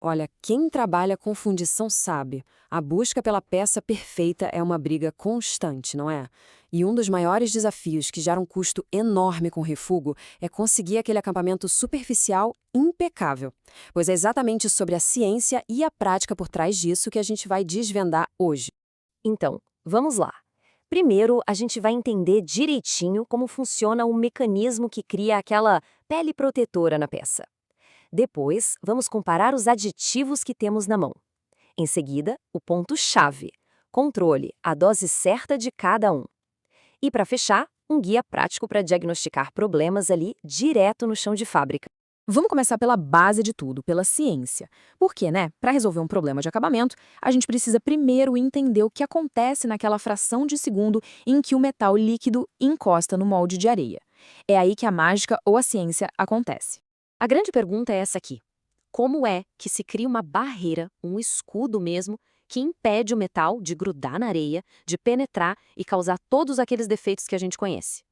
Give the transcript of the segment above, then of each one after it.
Olha, quem trabalha com fundição sabe, a busca pela peça perfeita é uma briga constante, não é? E um dos maiores desafios que gera um custo enorme com refugo é conseguir aquele acampamento superficial impecável. Pois é exatamente sobre a ciência e a prática por trás disso que a gente vai desvendar hoje. Então, vamos lá. Primeiro, a gente vai entender direitinho como funciona o mecanismo que cria aquela pele protetora na peça. Depois, vamos comparar os aditivos que temos na mão. Em seguida, o ponto-chave: controle a dose certa de cada um. E para fechar, um guia prático para diagnosticar problemas ali direto no chão de fábrica. Vamos começar pela base de tudo, pela ciência. Porque, né, para resolver um problema de acabamento, a gente precisa primeiro entender o que acontece naquela fração de segundo em que o metal líquido encosta no molde de areia. É aí que a mágica ou a ciência acontece. A grande pergunta é essa aqui: como é que se cria uma barreira, um escudo mesmo, que impede o metal de grudar na areia, de penetrar e causar todos aqueles defeitos que a gente conhece?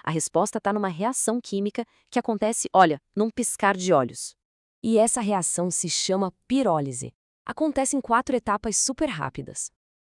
A resposta está numa reação química que acontece, olha, num piscar de olhos. E essa reação se chama pirólise. Acontece em 4 etapas super rápidas.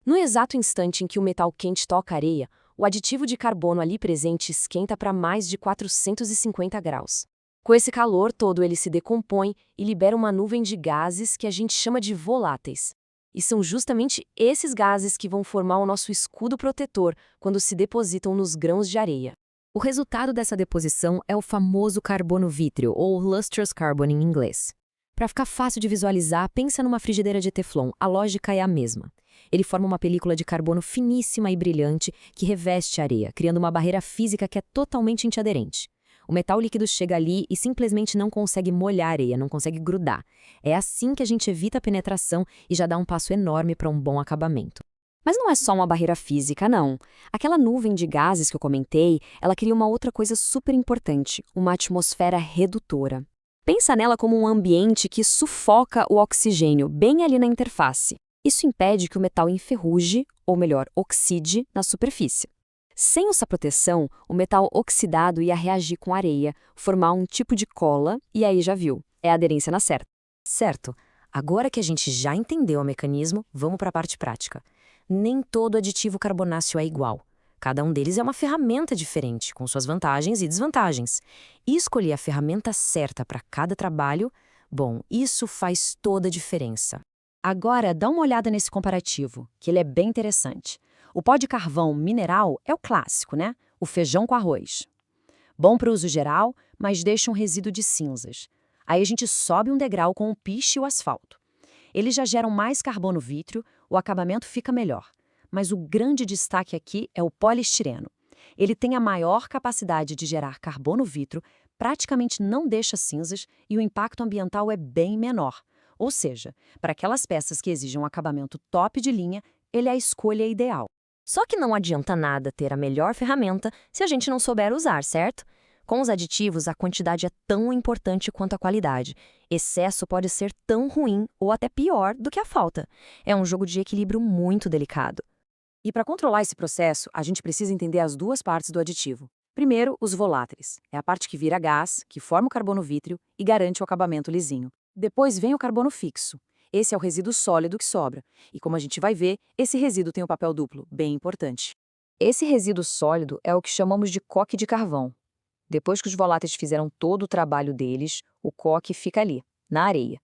No exato instante em que o metal quente toca a areia, o aditivo de carbono ali presente esquenta para mais de 450 graus. Com esse calor todo, ele se decompõe e libera uma nuvem de gases que a gente chama de voláteis. E são justamente esses gases que vão formar o nosso escudo protetor quando se depositam nos grãos de areia. O resultado dessa deposição é o famoso carbono vítreo, ou lustrous carbon em inglês. Para ficar fácil de visualizar, pensa numa frigideira de teflon, a lógica é a mesma. Ele forma uma película de carbono finíssima e brilhante que reveste a areia, criando uma barreira física que é totalmente antiaderente. O metal líquido chega ali e simplesmente não consegue molhar a areia, não consegue grudar. É assim que a gente evita a penetração e já dá um passo enorme para um bom acabamento. Mas não é só uma barreira física, não. Aquela nuvem de gases que eu comentei, ela cria uma outra coisa super importante, uma atmosfera redutora. Pensa nela como um ambiente que sufoca o oxigênio bem ali na interface. Isso impede que o metal enferruje, ou melhor, oxide, na superfície. Sem essa proteção, o metal oxidado ia reagir com areia, formar um tipo de cola, e aí já viu, é a aderência na certa. Certo, agora que a gente já entendeu o mecanismo, vamos para a parte prática. Nem todo aditivo carbonáceo é igual. Cada um deles é uma ferramenta diferente, com suas vantagens e desvantagens. E escolher a ferramenta certa para cada trabalho, bom, isso faz toda a diferença. Agora, dá uma olhada nesse comparativo, que ele é bem interessante. O pó de carvão mineral é o clássico, né? O feijão com arroz. Bom para uso geral, mas deixa um resíduo de cinzas. Aí a gente sobe um degrau com o piche e o asfalto. Eles já geram mais carbono vítreo, o acabamento fica melhor. Mas o grande destaque aqui é o poliestireno. Ele tem a maior capacidade de gerar carbono vítreo, praticamente não deixa cinzas e o impacto ambiental é bem menor. Ou seja, para aquelas peças que exigem um acabamento top de linha, ele é a escolha ideal. Só que não adianta nada ter a melhor ferramenta se a gente não souber usar, certo? Com os aditivos, a quantidade é tão importante quanto a qualidade. Excesso pode ser tão ruim ou até pior do que a falta. É um jogo de equilíbrio muito delicado. E para controlar esse processo, a gente precisa entender as duas partes do aditivo. Primeiro, os voláteis. É a parte que vira gás, que forma o carbono vítreo e garante o acabamento lisinho. Depois vem o carbono fixo. Esse é o resíduo sólido que sobra. E como a gente vai ver, esse resíduo tem um papel duplo, bem importante. Esse resíduo sólido é o que chamamos de coque de carvão. Depois que os voláteis fizeram todo o trabalho deles, o coque fica ali, na areia.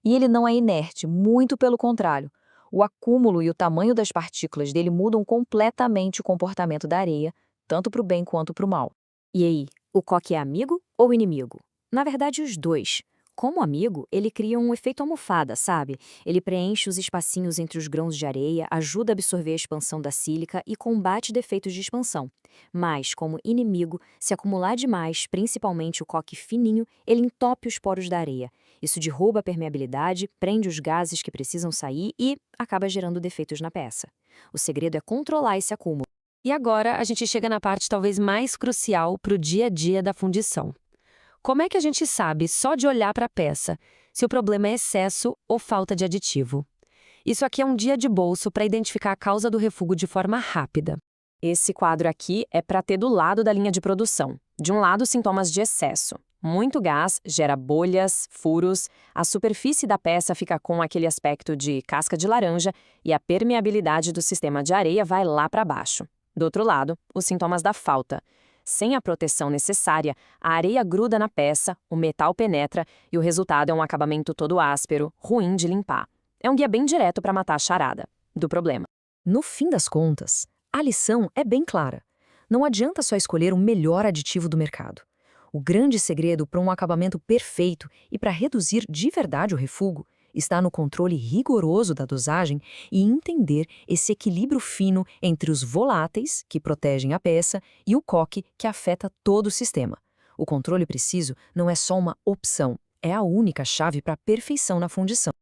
E ele não é inerte, muito pelo contrário. O acúmulo e o tamanho das partículas dele mudam completamente o comportamento da areia, tanto para o bem quanto para o mal. E aí, o coque é amigo ou inimigo? Na verdade, os dois. Como amigo, ele cria um efeito almofada, sabe? Ele preenche os espacinhos entre os grãos de areia, ajuda a absorver a expansão da sílica e combate defeitos de expansão. Mas, como inimigo, se acumular demais, principalmente o coque fininho, ele entope os poros da areia. Isso derruba a permeabilidade, prende os gases que precisam sair e acaba gerando defeitos na peça. O segredo é controlar esse acúmulo. E agora a gente chega na parte talvez mais crucial para o dia a dia da fundição. Como é que a gente sabe, só de olhar para a peça, se o problema é excesso ou falta de aditivo? Isso aqui é um dia de bolso para identificar a causa do refúgio de forma rápida. Esse quadro aqui é para ter do lado da linha de produção. De um lado, sintomas de excesso. Muito gás gera bolhas, furos, a superfície da peça fica com aquele aspecto de casca de laranja e a permeabilidade do sistema de areia vai lá para baixo. Do outro lado, os sintomas da falta. Sem a proteção necessária, a areia gruda na peça, o metal penetra e o resultado é um acabamento todo áspero, ruim de limpar. É um guia bem direto para matar a charada do problema. No fim das contas, a lição é bem clara. Não adianta só escolher o melhor aditivo do mercado. O grande segredo para um acabamento perfeito e para reduzir de verdade o refúgio está no controle rigoroso da dosagem e entender esse equilíbrio fino entre os voláteis, que protegem a peça, e o coque, que afeta todo o sistema. O controle preciso não é só uma opção, é a única chave para a perfeição na fundição.